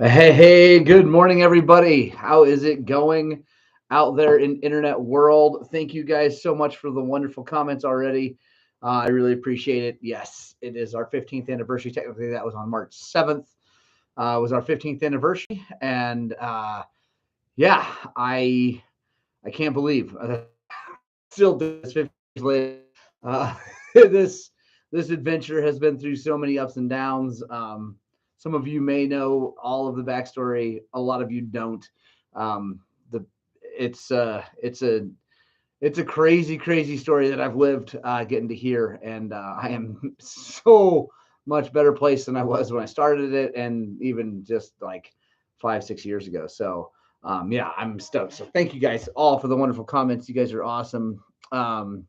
Hey, good morning, everybody. How is it going out there in internet world? Thank you guys so much for the wonderful comments already. I really appreciate it. Yes, it is our 15th anniversary. Technically, that was on March 7th. Was our 15th anniversary, and yeah, I can't believe still this 50 years later. Uh, this this adventure has been through so many ups and downs. Some of you may know all of the backstory. A lot of you don't. The it's a crazy story that I've lived getting to hear, and I am so much better place than I was when I started it, and even just like 5-6 years ago. So yeah, I'm stoked. So thank you guys all for the wonderful comments. You guys are awesome. Um,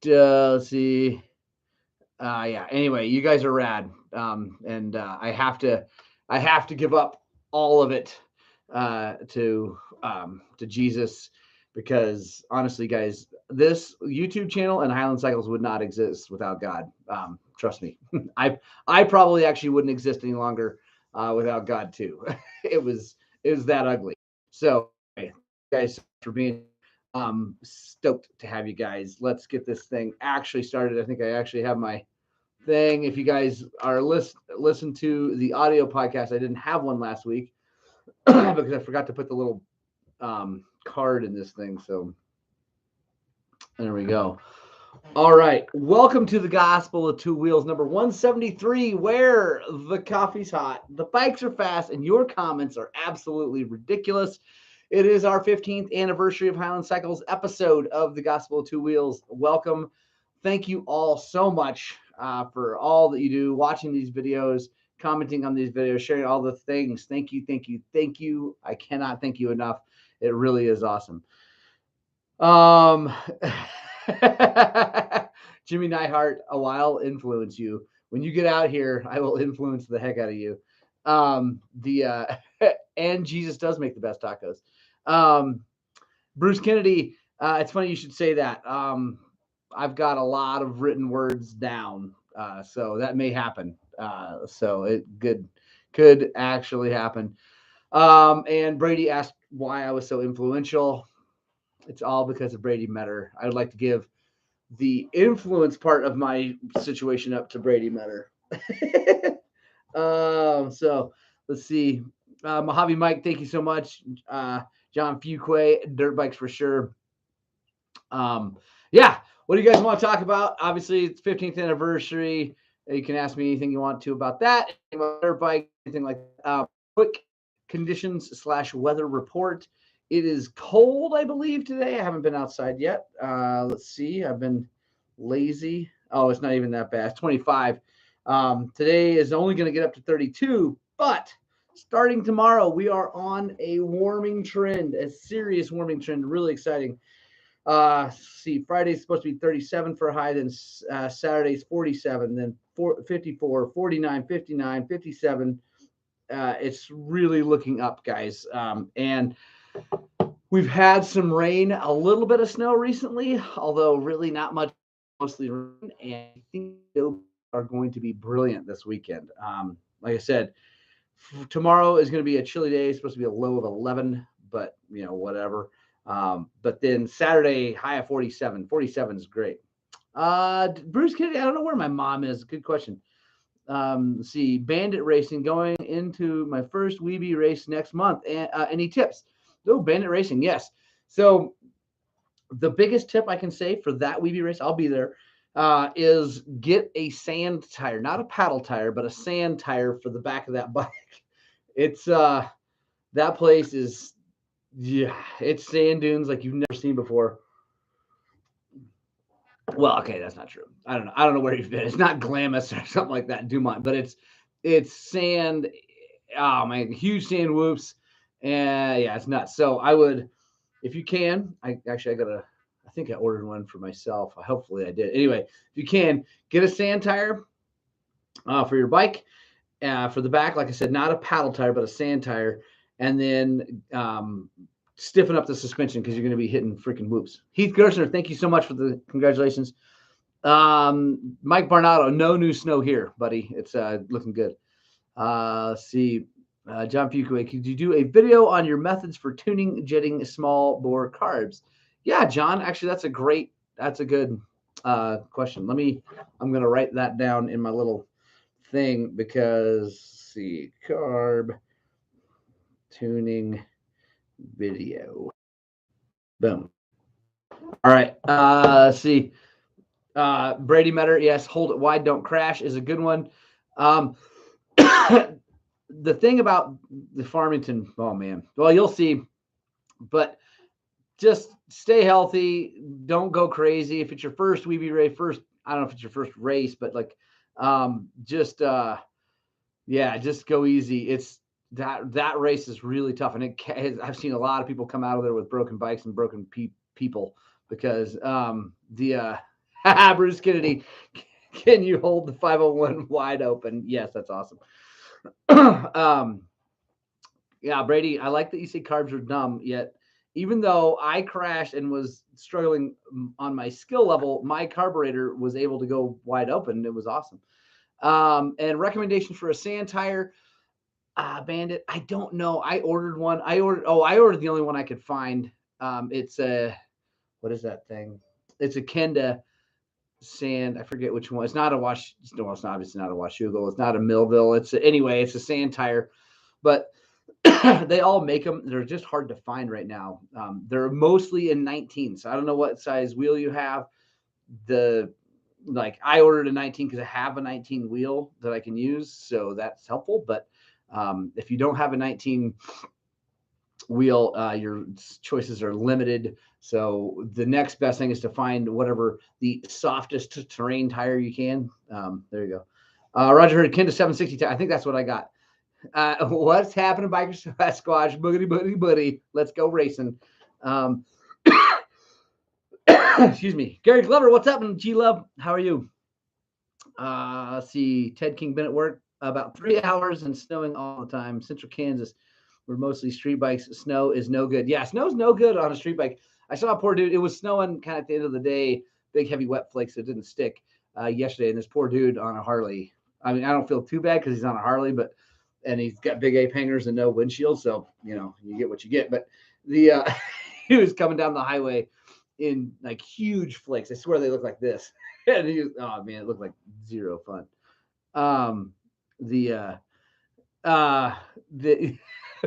let's see. Yeah. Anyway, you guys are rad. And I have to give up all of it to Jesus, because honestly, guys, this YouTube channel and Highland Cycles would not exist without God. Trust me. I probably actually wouldn't exist any longer without God too. it was it was that ugly. So, hey, guys, for being stoked to have you guys. Let's get this thing actually started. I think I actually have my thing. If you guys are listen to the audio podcast, I didn't have one last week because I forgot to put the little card in this thing. So there we go. All right. Welcome to the Gospel of Two Wheels, number 173, where the coffee's hot, the bikes are fast, and your comments are absolutely ridiculous. It is our 15th anniversary of Highland Cycles episode of the Gospel of Two Wheels. Welcome. Thank you all so much for all that you do, watching these videos, commenting on these videos, sharing all the things. Thank you, thank you, thank you. I cannot thank you enough. It really is awesome. Um, Jimmy Neihart, a while influence you. When you get out here, I will influence the heck out of you. The and Jesus does make the best tacos. Um, Bruce Kennedy, it's funny you should say that. I've got a lot of written words down, so that may happen. So it could actually happen. And Brady asked why I was so influential. It's all because of Brady Metter. I would like to give the influence part of my situation up to Brady Metter. So let's see. Mojave Mike, thank you so much. John Fuquay, Dirt Bikes for sure. Yeah, what do you guys want to talk about? Obviously, it's 15th anniversary. You can ask me anything you want to about that, dirt bike, anything like that. Quick conditions/weather report. It is cold, I believe, today. I haven't been outside yet. Let's see. I've been lazy. Oh, it's not even that bad. It's 25. Today is only going to get up to 32, but starting tomorrow, we are on a warming trend, a serious warming trend. Really exciting. See, Friday's supposed to be 37 for a high, then Saturday's 47, then 54, 49, 59, 57. It's really looking up, guys. And we've had some rain, a little bit of snow recently, although really not much, mostly rain. And I think they are going to be brilliant this weekend. Like I said, tomorrow is going to be a chilly day. It's supposed to be a low of 11, but whatever. But then Saturday, high of 47. 47 is great. Bruce Kennedy, I don't know where my mom is. Good question. Let's see, Bandit Racing, going into my first Weeby race next month. And any tips? Oh, Bandit Racing, yes. So the biggest tip I can say for that Weeby race, I'll be there, is get a sand tire, not a paddle tire, but a sand tire for the back of that bike. It's that place is, yeah, it's sand dunes like you've never seen before. Well, okay, that's not true. I don't know. I don't know where you've been. It's not Glamis or something like that in Dumont, but it's sand. Oh man, huge sand whoops, and yeah, it's nuts. So I would, if you can, I think I ordered one for myself. Hopefully I did. Anyway, if you can, get a sand tire for your bike, for the back. Like I said, not a paddle tire, but a sand tire, and then stiffen up the suspension because you're going to be hitting freaking whoops. Heath Gerstner, thank you so much for the congratulations. Mike Barnato, no new snow here, buddy. It's looking good. Let's see. John Fuqua, could you do a video on your methods for tuning, jetting small bore carbs? Yeah, John, actually, that's a good question. I'm going to write that down in my little thing because, let's see, carb tuning video. Boom. All right. Let's see. Brady Metter, yes, hold it wide, don't crash is a good one. The thing about the Farmington, oh man, well, you'll see, but just stay healthy. Don't go crazy. If it's your first Weeby race, I don't know if it's your first race, but like, just go easy. It's that race is really tough, and I've seen a lot of people come out of there with broken bikes and broken people because Bruce Kennedy, can you hold the 501 wide open? Yes, that's awesome. Yeah, Brady, I like that you say carbs are dumb, yet even though I crashed and was struggling on my skill level, my carburetor was able to go wide open. It was awesome. And recommendations for a sand tire, Bandit. I don't know. I ordered one. I ordered the only one I could find. It's what is that thing? It's a Kenda sand. I forget which one. It's not a Wash. No, it's not, obviously not a Washougal. It's not a Millville. It's a sand tire, but they all make them. They're just hard to find right now. They're mostly in 19. So I don't know what size wheel you have. I ordered a 19 because I have a 19 wheel that I can use, so that's helpful. But if you don't have a 19 wheel, your choices are limited. So the next best thing is to find whatever the softest terrain tire you can. There you go. Roger heard Kenda 760. I think that's what I got. What's happening, Biker Squash? Boogity, boogity, boogity. Let's go racing. Excuse me. Gary Glover, what's up, G-Love? How are you? Let's see. Ted King been at work about 3 hours and snowing all the time. Central Kansas, we're mostly street bikes. Snow is no good. Yeah, snow's no good on a street bike. I saw a poor dude. It was snowing kind of at the end of the day, big heavy wet flakes that didn't stick yesterday. And this poor dude on a Harley. I mean, I don't feel too bad because he's on a Harley, and he's got big ape hangers and no windshield. So, you get what you get. But he was coming down the highway in like huge flakes. I swear they look like this. And oh man, it looked like zero fun. The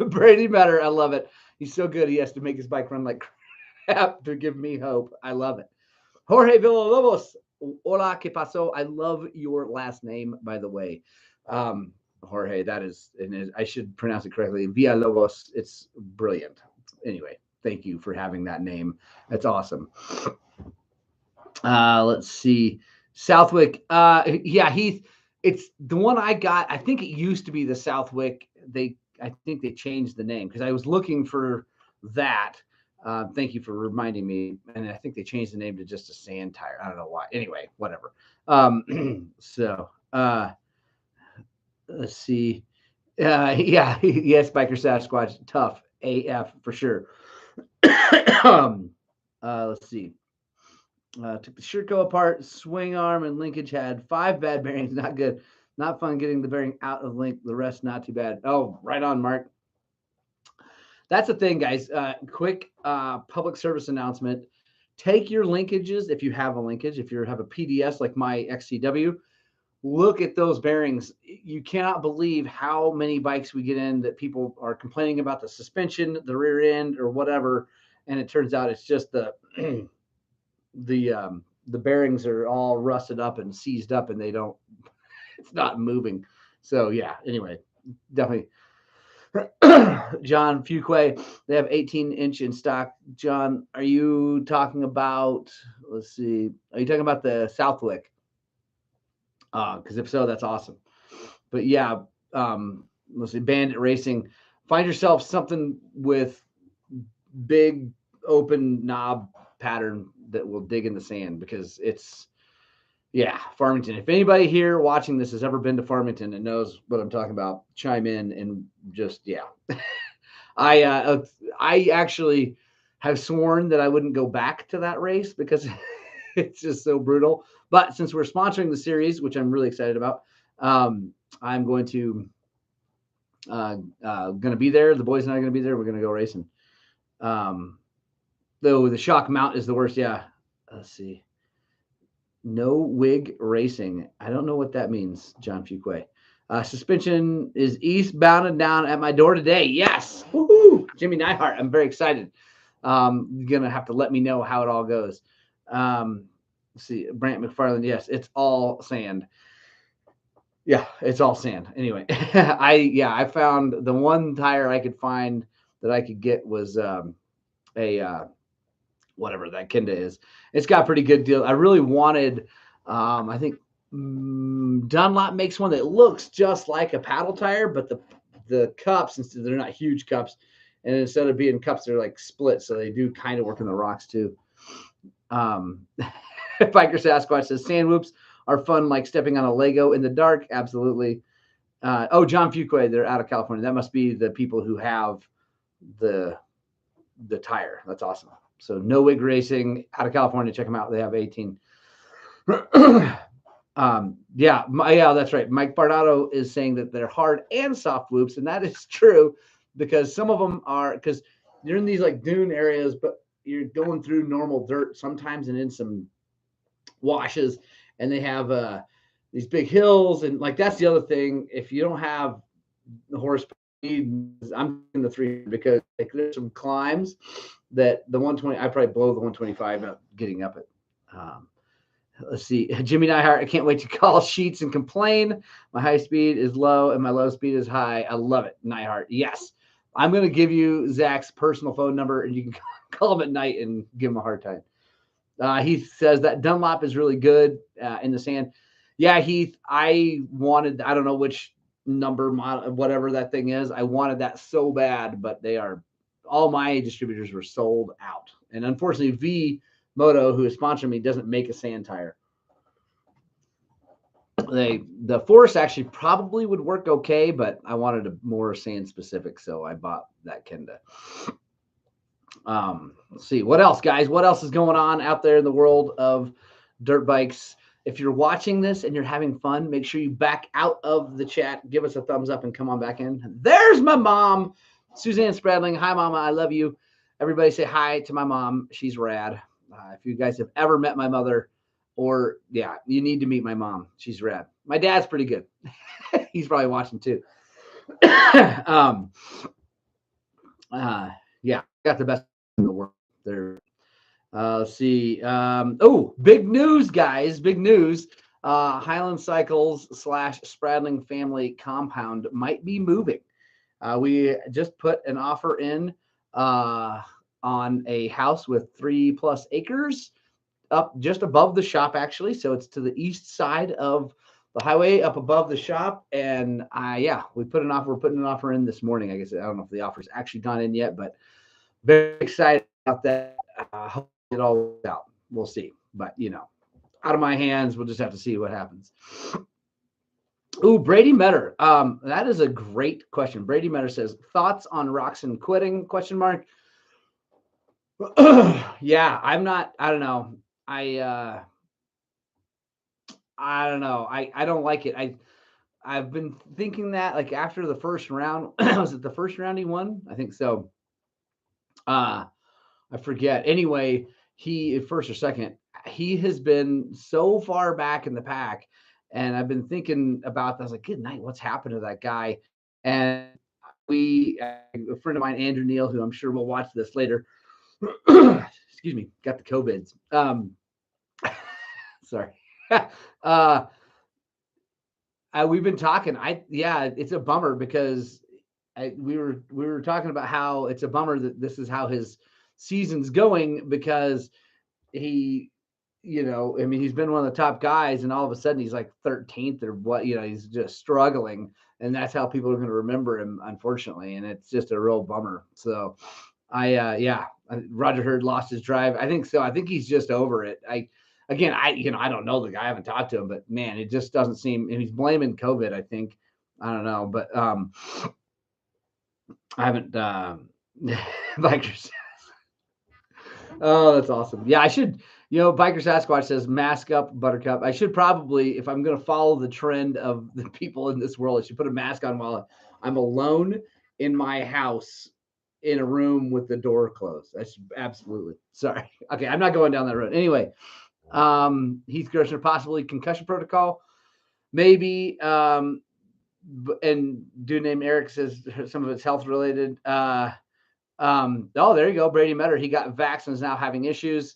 Brady Matter, I love it. He's so good. He has to make his bike run like crap to give me hope. I love it. Jorge Villalobos. Hola, ¿qué pasó? I love your last name, by the way. Jorge, that is, and I should pronounce it correctly. Villalobos. It's brilliant. Anyway, thank you for having that name. That's awesome. Let's see. Southwick. It's the one I got. I think it used to be the Southwick. I think they changed the name because I was looking for that. Thank you for reminding me. And I think they changed the name to just a sand tire. I don't know why. Anyway, whatever. Let's see. Yes, Biker Sasquatch, tough AF for sure. Let's see. Took the Shirko apart, swing arm and linkage had 5 bad bearings, not good. Not fun getting the bearing out of link. The rest not too bad. Oh, right on, Mark. That's the thing, guys. Quick public service announcement. Take your linkages if you have a linkage. If you have a PDS like my XCW, look at those bearings. You cannot believe how many bikes we get in that people are complaining about the suspension, the rear end, or whatever, and it turns out it's just the bearings are all rusted up and seized up, and it's not moving. So yeah. Anyway, definitely. John Fuqua, they have 18-inch in stock. John, are you talking about? Let's see. Are you talking about the Southwick? Because if so, that's awesome. But yeah, let's see. Bandit Racing. Find yourself something with big open knob pattern that will dig in the sand, because it's Farmington. If anybody here watching this has ever been to Farmington and knows what I'm talking about, chime in and just I actually have sworn that I wouldn't go back to that race because it's just so brutal. But since we're sponsoring the series, which I'm really excited about, I'm going to Going to be there. The boys and I are going to be there. We're going to go racing. Though the shock mount is the worst. Yeah. Let's see. No wig racing. I don't know what that means, John Fuquay. Suspension is eastbound and down at my door today. Yes. Woohoo! Jimmy Neihart. I'm very excited. You're going to have to let me know how it all goes. Let's see. Brant McFarland. Yes, it's all sand. Yeah, it's all sand. Anyway, I found the one tire I could find that I could get was whatever that Kenda is. It's got pretty good deal. I really wanted, I think Dunlop makes one that looks just like a paddle tire, but the cups, instead they're not huge cups, and instead of being cups, they're like split, so they do kind of work in the rocks too. Biker Sasquatch says sand whoops are fun, like stepping on a Lego in the dark. Absolutely. John Fuquay, they're out of California. That must be the people who have the tire. That's awesome. So No Wig Racing out of California. Check them out. They have 18. That's right. Mike Bardotto is saying that they're hard and soft whoops, and that is true because some of them are, because you're in these like dune areas, but you're going through normal dirt sometimes and in some washes, and they have these big hills, and like that's the other thing. If you don't have the horsepower, I'm in the 3 because like, there's some climbs that the 120, I probably blow the 125 up getting up it. Let's see. Jimmy Neihart, I can't wait to call Sheets and complain. My high speed is low and my low speed is high. I love it, Neihart. Yes. I'm going to give you Zach's personal phone number, and you can call him at night and give him a hard time. Heath says that Dunlop is really good in the sand. Yeah, Heath, I don't know which number, model, whatever that thing is. I wanted that so bad, but all my distributors were sold out. And unfortunately, V Moto, who is sponsoring me, doesn't make a sand tire. The Force actually probably would work okay, but I wanted a more sand specific, so I bought that Kenda. Let's see what else, guys. What else is going on out there in the world of dirt bikes? If you're watching this and you're having fun, make sure you back out of the chat, give us a thumbs up, and come on back in. There's my mom, Suzanne Spradling. Hi, Mama. I love you. Everybody say hi to my mom. She's rad. If you guys have ever met my mother, you need to meet my mom. She's rad. My dad's pretty good. He's probably watching too. Got the best in the world there. Let's see. Big news, guys. Big news. Highland Cycles / Spradling family compound might be moving. We just put an offer in on a house with 3+ acres up just above the shop, actually. So it's to the east side of the highway, up above the shop. And we put an offer. We're putting an offer in this morning. I guess I don't know if the offer's actually gone in yet, but very excited about that. Hope it all works out. We'll see. But out of my hands. We'll just have to see what happens. Ooh, Brady Metter. That is a great question. Brady Metter says, thoughts on Roxon quitting? ? Yeah, I'm not. I don't know. I don't know. I don't like it. I've been thinking that like after the first round, was it the first round he won? I think so. I forget. Anyway, he first or second, he has been so far back in the pack, and I've been thinking about that. I was like, good night. What's happened to that guy? And a friend of mine, Andrew Neal, who I'm sure will watch this later. Excuse me, got the COVIDs. Sorry. We've been talking. It's a bummer because we were talking about how it's a bummer that this is how his season's going, because he, he's been one of the top guys, and all of a sudden he's like 13th or what, he's just struggling, and that's how people are going to remember him, unfortunately, and it's just a real bummer. So Roger Hurd lost his drive. I think so. I think he's just over it. I don't know the guy. I haven't talked to him, but man, it just doesn't seem, and he's blaming COVID, I think. I don't know, but I haven't bikers. Oh, that's awesome. Yeah, I should, Biker Sasquatch says mask up, Buttercup. I should probably, if I'm going to follow the trend of the people in this world, I should put a mask on while I'm alone in my house in a room with the door closed. That's absolutely sorry. Okay, I'm not going down that road. Anyway, Heath Gershner, possibly concussion protocol, maybe. And dude named Eric says some of it's health related. There you go. Brady Metter, he got vaccinated and is now having issues.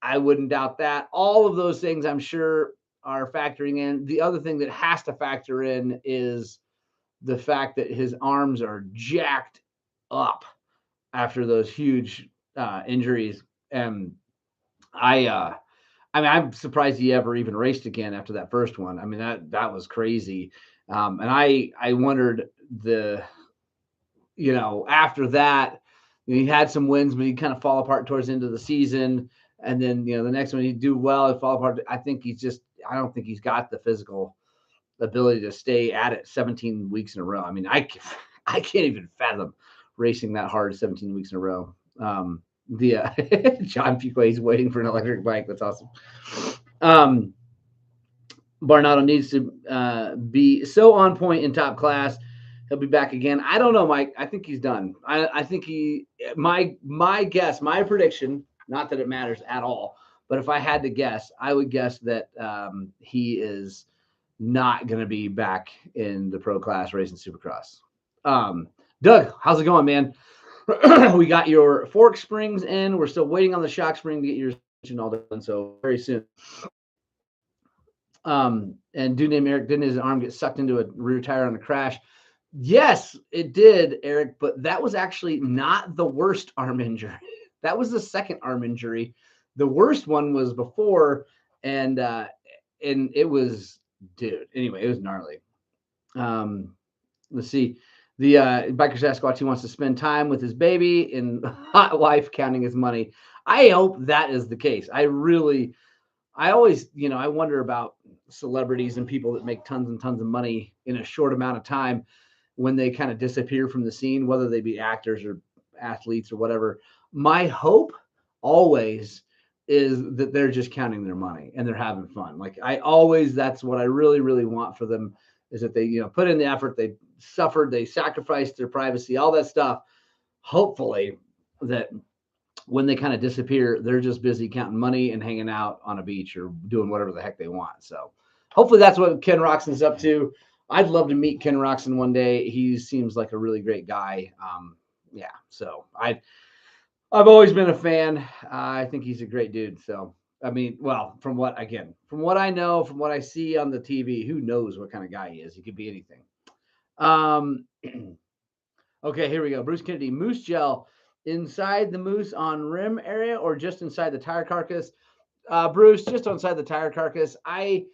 I wouldn't doubt that. All of those things I'm sure are factoring in. The other thing that has to factor in is the fact that his arms are jacked up after those huge injuries. And I mean, I'm surprised he ever even raced again after that first one. I mean, that was crazy. And I wondered after that, he had some wins, but he'd kind of fall apart towards the end of the season. And then, the next one he'd do well, he'd fall apart. I don't think he's got the physical ability to stay at it 17 weeks in a row. I mean, I can't even fathom racing that hard 17 weeks in a row. John Fuqua, he's waiting for an electric bike. That's awesome. Barnado needs to be so on point in top class. He'll be back again. I don't know, Mike. I think he's done. I think my guess, my prediction, not that it matters at all, but if I had to guess, I would guess that he is not going to be back in the pro class racing Supercross. Doug, how's it going, man? We got your fork springs in. We're still waiting on the shock spring to get your suspension all done, so very soon. And dude named Eric, didn't his arm get sucked into a rear tire on a crash? Yes, it did, Eric, but that was actually not the worst arm injury. That was the second arm injury. The worst one was before, and it was, dude. Anyway, it was gnarly. Let's see. The biker Sasquatch, he wants to spend time with his baby and hot wife counting his money. I hope that is the case. I always, I wonder about celebrities and people that make tons and tons of money in a short amount of time when they kind of disappear from the scene, whether they be actors or athletes or whatever. My hope always is that they're just counting their money and they're having fun. Like that's what I really, really want for them, is that they, put in the effort, they suffered, they sacrificed their privacy, all that stuff. Hopefully that when they kind of disappear, they're just busy counting money and hanging out on a beach or doing whatever the heck they want. So hopefully that's what Ken Roxon's up to. I'd love to meet Ken Roxon one day. He seems like a really great guy. So I've always been a fan. I think he's a great dude. So, I mean, well, from what I know, from what I see on the TV, who knows what kind of guy he is? He could be anything. Okay, here we go. Bruce Kennedy, Moose Gel inside the moose on rim area or just inside the tire carcass? Bruce, just inside the tire carcass. I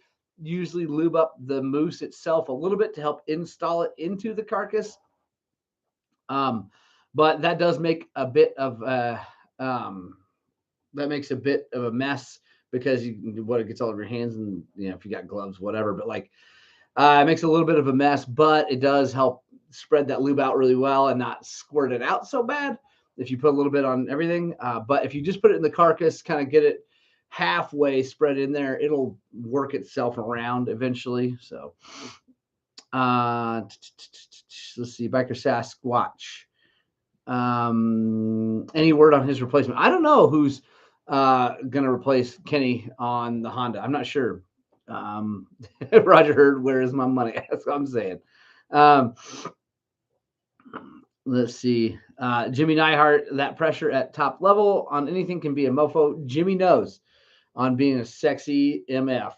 usually lube up the moose itself a little bit to help install it into the carcass. But that does make a bit of that makes a bit of a mess because it gets all over your hands and if you got gloves, whatever. But it makes a little bit of a mess, but it does help spread that lube out really well and not squirt it out so bad if you put a little bit on everything. But if you just put it in the carcass, kind of get it halfway spread in there, it'll work itself around eventually. So let's see, Biker Sasquatch. Any word on his replacement? I don't know who's gonna replace Kenny on the Honda. I'm not sure. Roger Hurd, where is my money? That's what I'm saying. Let's see. Jimmy Neihart, that pressure at top level on anything can be a mofo. Jimmy knows on being a sexy MF,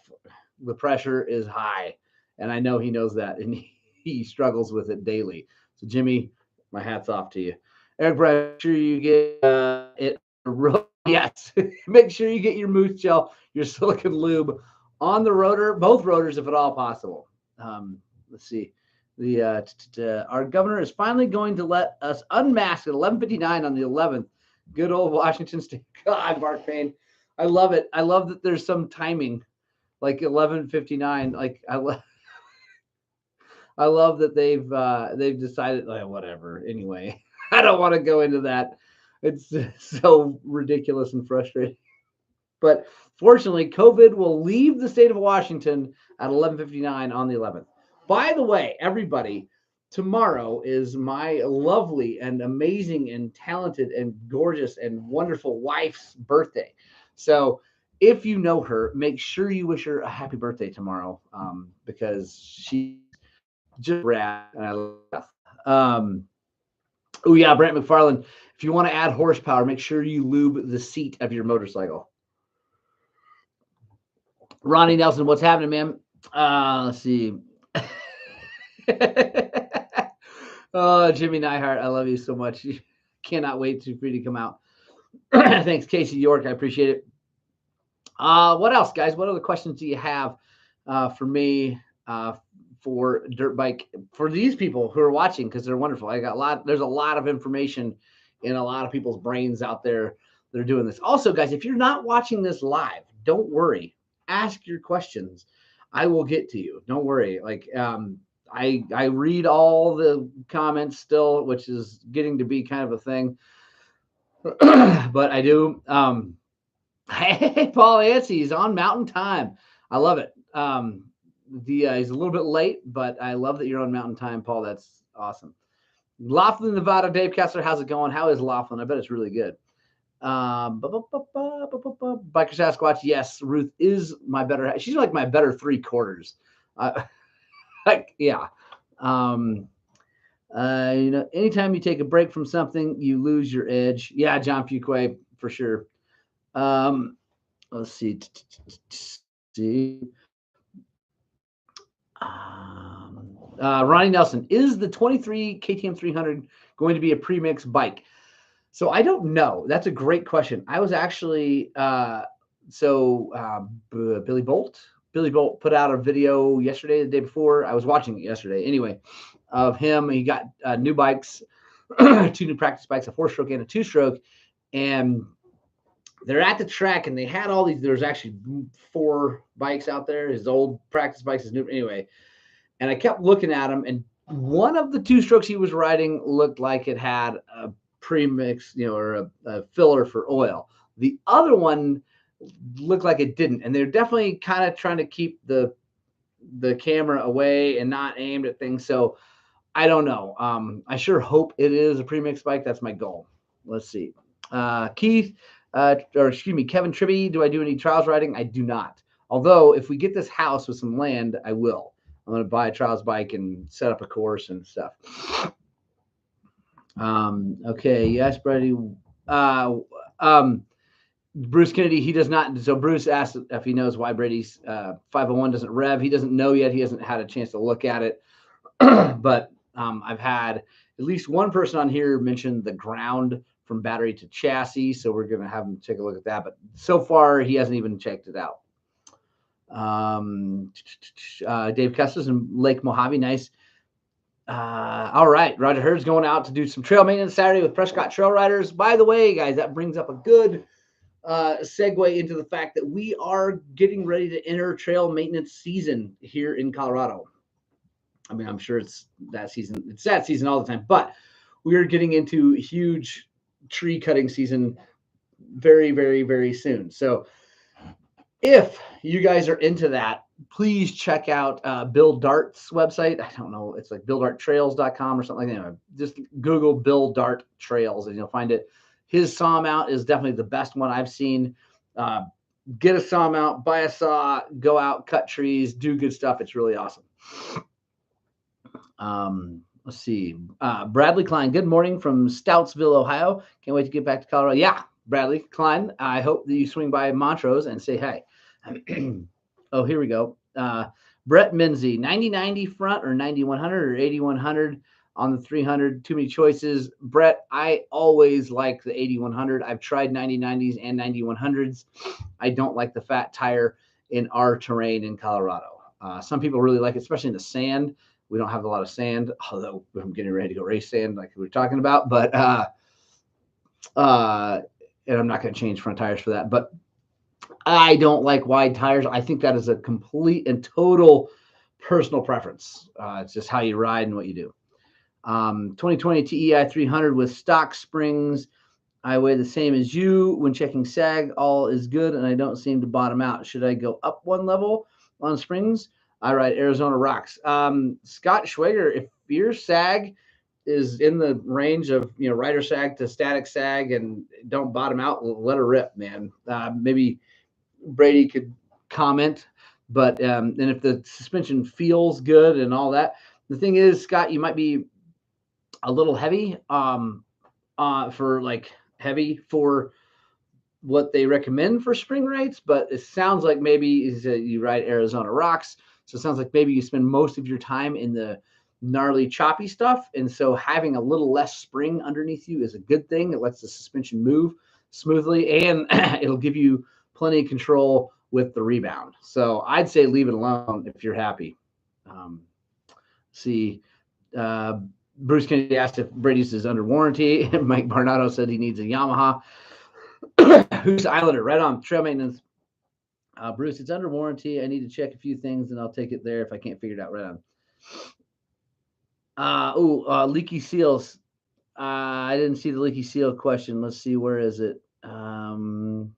the pressure is high. And I know he knows that, and he struggles with it daily. So, Jimmy, my hat's off to you. Eric, make sure you get it. Yes, make sure you get your Moose Gel, your silicone lube on the rotor, both rotors, if at all possible. Let's see. Our governor is finally going to let us unmask at 11:59 on the 11th. Good old Washington State. God, Mark Payne. I love it. I love that there's some timing, like 11:59. Like I love that they've decided, whatever. Anyway, I don't want to go into that. It's so ridiculous and frustrating. But fortunately, COVID will leave the state of Washington at 11:59 on the 11th. By the way, everybody, tomorrow is my lovely and amazing and talented and gorgeous and wonderful wife's birthday. So if you know her, make sure you wish her a happy birthday tomorrow, because she's just rad and I love her. Oh yeah, Brent McFarland. If you want to add horsepower, make sure you lube the seat of your motorcycle. Ronnie Nelson, what's happening, man? Let's see. Oh, Jimmy Neihart, I love you so much. Cannot wait for you to come out. Thanks, Casey York. I appreciate it. What else, guys? What other questions do you have for me for dirt bike for these people who are watching? Because they're wonderful. There's a lot of information in a lot of people's brains out there that are doing this. Also, guys, if you're not watching this live, don't worry. Ask your questions. I will get to you. Don't worry. I read all the comments still, which is getting to be kind of a thing. But I do. Hey, Paul Yancey, he's on Mountain Time. I love it. He's a little bit late, but I love that you're on Mountain Time, Paul. That's awesome. Laughlin, Nevada, Dave Kessler, how's it going? How is Laughlin? I bet it's really good. Biker Sasquatch, yes, Ruth is my better. She's like my better 3/4. Yeah. Anytime you take a break from something, you lose your edge. Yeah, John Fuquay, for sure. Let's see. Ronnie Nelson, is the 23 KTM 300 going to be a premix bike? So I don't know. That's a great question. I was actually Billy Bolt put out a video yesterday, the day before. I was watching it yesterday anyway, of him. He got new bikes, 2 new practice bikes, a 4-stroke and a 2-stroke, and they're at the track, and they had all these. There's actually 4 bikes out there. His old practice bikes, his new, anyway. And I kept looking at them, and one of the 2-strokes he was riding looked like it had a premix, or a filler for oil. The other one looked like it didn't, and they're definitely kind of trying to keep the camera away and not aimed at things. So I don't know. I sure hope it is a premix bike. That's my goal. Let's see. Keith. Kevin Tribby, do I do any trials riding? I do not. Although, if we get this house with some land, I will. I'm going to buy a trials bike and set up a course and stuff. Okay. Yes, Brady. Bruce Kennedy, he does not. So Bruce asked if he knows why Brady's 501 doesn't rev. He doesn't know yet. He hasn't had a chance to look at it. But I've had at least one person on here mention the ground from battery to chassis. So we're going to have him take a look at that. But so far, he hasn't even checked it out. Dave Custis and Lake Mojave. Nice. All right. Roger Hurd's going out to do some trail maintenance Saturday with Prescott Trail Riders. By the way, guys, that brings up a good segue into the fact that we are getting ready to enter trail maintenance season here in Colorado. I mean, I'm sure it's that season. It's that season all the time, but we are getting into huge tree cutting season very, very, very soon. So if you guys are into that, please check out Bill Dart's website. I don't know. It's like BillDartTrails.com or something like that. Just Google Bill Dart Trails and you'll find it. His saw mount is definitely the best one I've seen. Get a saw mount, buy a saw, go out, cut trees, do good stuff. It's really awesome. Let's see. Bradley Klein, good morning from Stoutsville, Ohio. Can't wait to get back to Colorado. Yeah, Bradley Klein, I hope that you swing by Montrose and say hi. Oh, here we go. Brett Minzy, 9090 front or 9100 or 8100 on the 300. Too many choices. Brett, I always like the 8100. I've tried 9090s and 9100s. I don't like the fat tire in our terrain in Colorado. Some people really like it, especially in the sand. We don't have a lot of sand, although I'm getting ready to go race sand like we were talking about. But and I'm not going to change front tires for that. But I don't like wide tires. I think that is a complete and total personal preference. It's just how you ride and what you do. 2020 TEI 300 with stock springs. I weigh the same as you. When checking sag, all is good, and I don't seem to bottom out. Should I go up one level on springs? I ride Arizona rocks. Scott Schwager, if your sag is in the range of rider sag to static sag and don't bottom out, let her rip, man. Maybe Brady could comment, but and if the suspension feels good and all that, the thing is, Scott, you might be a little heavy for like heavy for what they recommend for spring rates, but it sounds like maybe you ride Arizona rocks. So it sounds like maybe you spend most of your time in the gnarly, choppy stuff. And so having a little less spring underneath you is a good thing. It lets the suspension move smoothly and it'll give you plenty of control with the rebound. So I'd say leave it alone if you're happy. See, Bruce Kennedy asked if Brady's is under warranty. Mike Barnado said he needs a Yamaha. Who's Islander? Right on. Trail maintenance. Bruce, it's under warranty. I need to check a few things, and I'll take it there if I can't figure it out. Right on. Leaky seals. I didn't see the leaky seal question. Let's see. Where is it? Oh,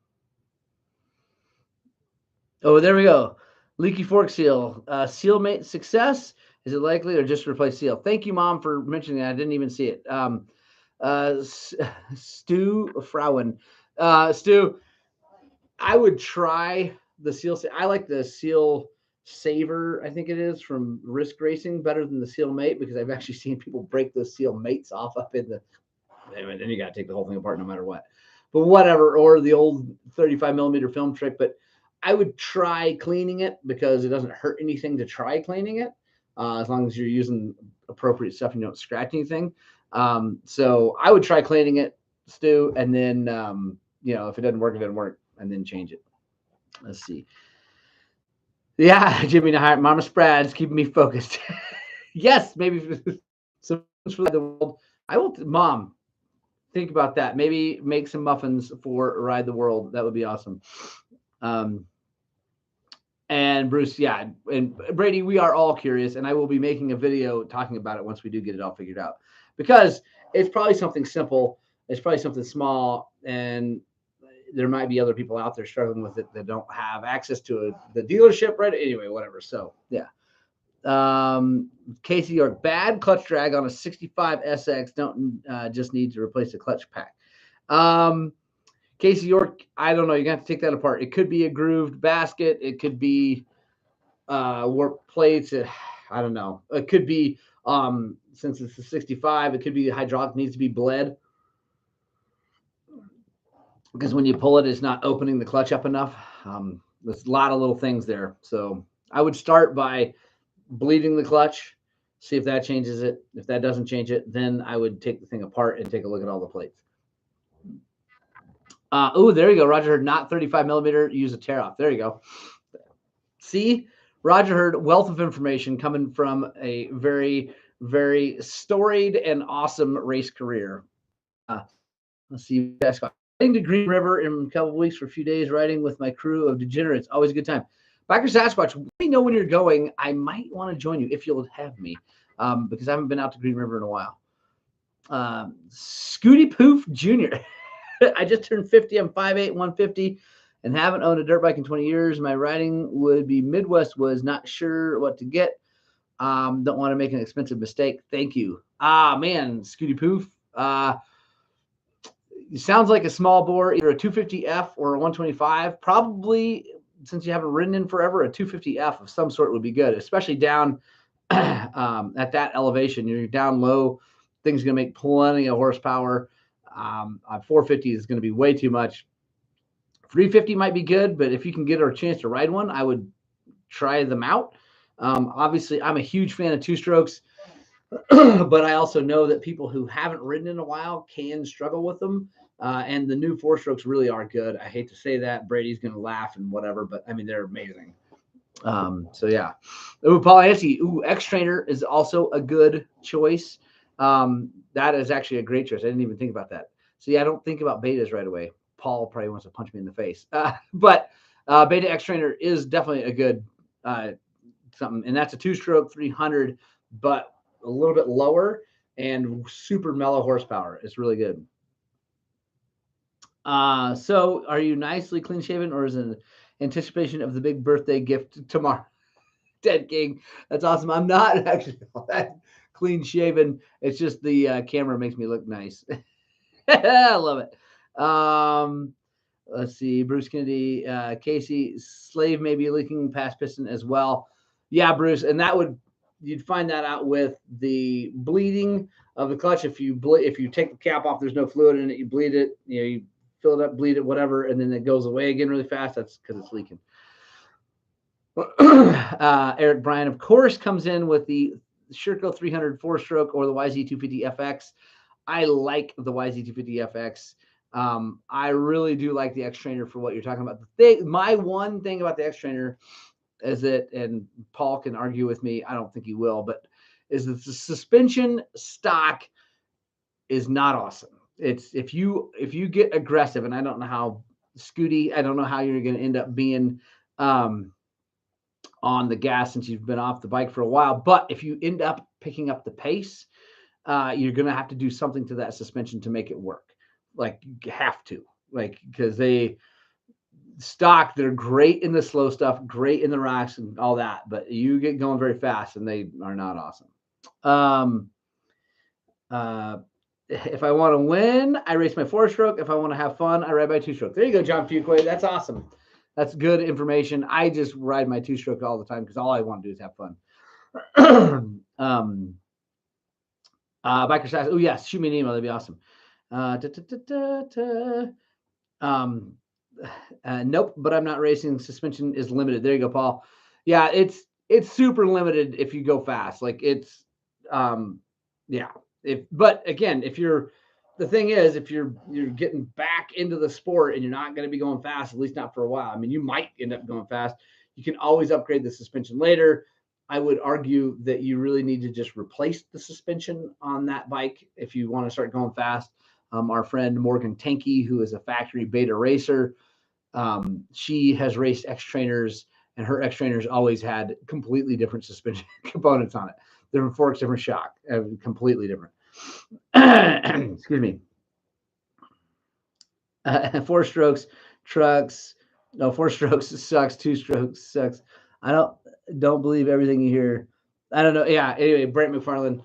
there we go. Leaky fork seal. Seal mate success. Is it likely or just replace seal? Thank you, Mom, for mentioning that. I didn't even see it. Stu Frauen. Stu, I would try the seal. I like the seal saver, I think it is, from Risk Racing better than the seal mate because I've actually seen people break those seal mates off up in the. Then you got to take the whole thing apart no matter what. But whatever, or the old 35 millimeter film trick. But I would try cleaning it because it doesn't hurt anything to try cleaning it as long as you're using appropriate stuff and you don't scratch anything. So I would try cleaning it, Stu, and then if it doesn't work, it doesn't work, and then change it. Let's see. Yeah, Jimmy, Mama Sprad's keeping me focused. Yes, maybe some for the world. I will, Mom. Think about that. Maybe make some muffins for Ride the World. That would be awesome. And Bruce, yeah, and Brady, we are all curious, and I will be making a video talking about it once we do get it all figured out, because it's probably something simple. It's probably something small, and there might be other people out there struggling with it that don't have access to the dealership, right? Anyway, whatever. So yeah. Casey York, bad clutch drag on a 65 SX. Don't just need to replace the clutch pack. Casey York, I don't know. You're gonna have to take that apart. It could be a grooved basket. It could be warped plates. I don't know. It could be since it's a 65, it could be the hydraulic needs to be bled because when you pull it, it's not opening the clutch up enough. There's a lot of little things there. So I would start by bleeding the clutch, see if that changes it. If that doesn't change it, then I would take the thing apart and take a look at all the plates. There you go. Roger Heard, not 35 millimeter. Use a tear off. There you go. See, Roger Heard, wealth of information coming from a very, very storied and awesome race career. Let's see. Heading to Green River in a couple of weeks for a few days, riding with my crew of degenerates. Always a good time. Biker Sasquatch, let me know when you're going. I might want to join you if you'll have me, because I haven't been out to Green River in a while. Scooty Poof Jr. I just turned 50. I'm 5'8", 150, and haven't owned a dirt bike in 20 years. My riding would be Midwest. Was not sure what to get. Don't want to make an expensive mistake. Thank you. Man, Scooty Poof. It sounds like a small bore, either a 250F or a 125. Probably, since you haven't ridden in forever, a 250F of some sort would be good, especially down at that elevation. You're down low. Thing's going to make plenty of horsepower. 450 is going to be way too much. 350 might be good, but if you can get a chance to ride one, I would try them out. Obviously, I'm a huge fan of two strokes, but I also know that people who haven't ridden in a while can struggle with them. And the new four strokes really are good. I hate to say that. Brady's going to laugh and whatever, but I mean, they're amazing. So yeah. Paul Anstey, X Trainer is also a good choice. That is actually a great choice. I didn't even think about that. See, I don't think about betas right away. Paul probably wants to punch me in the face. But Beta X Trainer is definitely a good something. And that's a two-stroke 300, but a little bit lower and super mellow horsepower. It's really good. So are you nicely clean shaven, or is it an anticipation of the big birthday gift tomorrow? Dead King. That's awesome. I'm not actually all that clean shaven. It's just the camera makes me look nice. I love it. Let's see. Bruce Kennedy, Casey, slave may be leaking past piston as well. Yeah, Bruce, and you'd find that out with the bleeding of the clutch. If you take the cap off, there's no fluid in it. You bleed it. You fill it up, bleed it, whatever, and then it goes away again really fast. That's because it's leaking. Eric Bryan, of course, comes in with the Sherco 300 4-stroke or the YZ250 FX. I like the YZ250 FX. I really do like the X Trainer for what you're talking about. My one thing about the X Trainer is that, and Paul can argue with me, I don't think he will, but is that the suspension stock is not awesome. It's if you get aggressive, and I don't know how Scooty, I don't know how you're going to end up being on the gas since you've been off the bike for a while, but if you end up picking up the pace, you're going to have to do something to that suspension to make it work. Like you have to, because they're great in the slow stuff, great in the rocks and all that, but you get going very fast and they are not awesome. If I want to win, I race my 4-stroke. If I want to have fun, I ride my 2-stroke. There you go, John Fuquay. That's awesome. That's good information. I just ride my 2-stroke all the time because all I want to do is have fun. Biker Sass. Oh yes, shoot me an email. That'd be awesome. Nope, but I'm not racing. Suspension is limited. There you go, Paul. Yeah, it's super limited if you go fast. Yeah. But again, if you're getting back into the sport and you're not going to be going fast, at least not for a while. I mean, you might end up going fast. You can always upgrade the suspension later. I would argue that you really need to just replace the suspension on that bike if you want to start going fast. Our friend Morgan Tankey, who is a factory beta racer, she has raced X Trainers, and her X Trainers always had completely different suspension components on it. Different forks, different shock, completely different. Excuse me. 4-strokes trucks. No, 4-strokes sucks. 2-strokes sucks. I don't believe everything you hear. I don't know. Yeah. Anyway, Brent McFarland.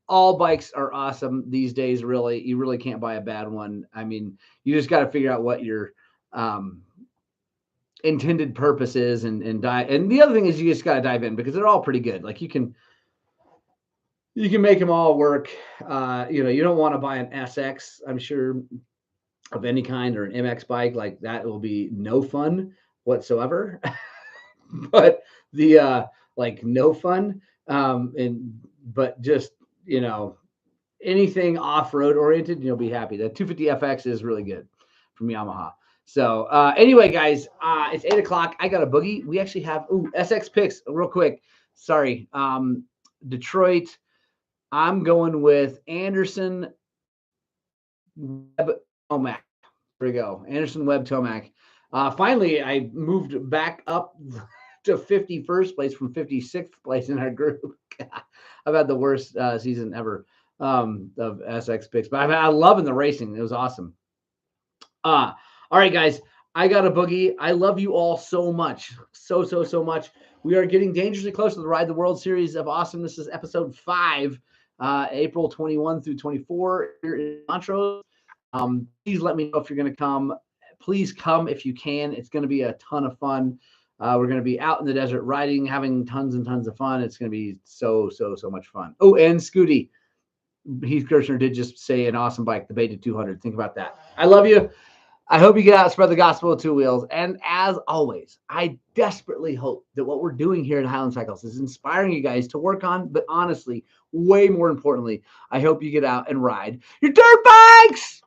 All bikes are awesome these days. Really, you really can't buy a bad one. I mean, you just got to figure out what your intended purpose is and dive. And the other thing is you just got to dive in because they're all pretty good. Like you can make them all work. You don't want to buy an SX, I'm sure, of any kind, or an MX bike. Like that will be no fun whatsoever. But the no fun. But just, anything off-road oriented, you'll be happy. The 250 FX is really good from Yamaha. So anyway, guys, it's 8:00. I got a boogie. We actually have SX picks real quick. Sorry. Detroit. I'm going with Anderson Webb Tomac. There we go. Anderson Webb Tomac. Finally, I moved back up to 51st place from 56th place in our group. I've had the worst season ever of SX picks, but I'm loving the racing. It was awesome. All right, guys, I got a boogie. I love you all so much. So much. We are getting dangerously close to the Ride the World Series of Awesome. This is episode 5, April 21 through 24 here in Montrose. Please let me know if you're going to come. Please come if you can. It's going to be a ton of fun. We're going to be out in the desert riding, having tons and tons of fun. It's going to be so much fun. Oh, and Scooty, Heath Kirshner did just say an awesome bike, the Beta 200. Think about that. I love you. I hope you get out and spread the gospel of 2 wheels. And as always, I desperately hope that what we're doing here at Highland Cycles is inspiring you guys to work on, but honestly, way more importantly, I hope you get out and ride your dirt bikes.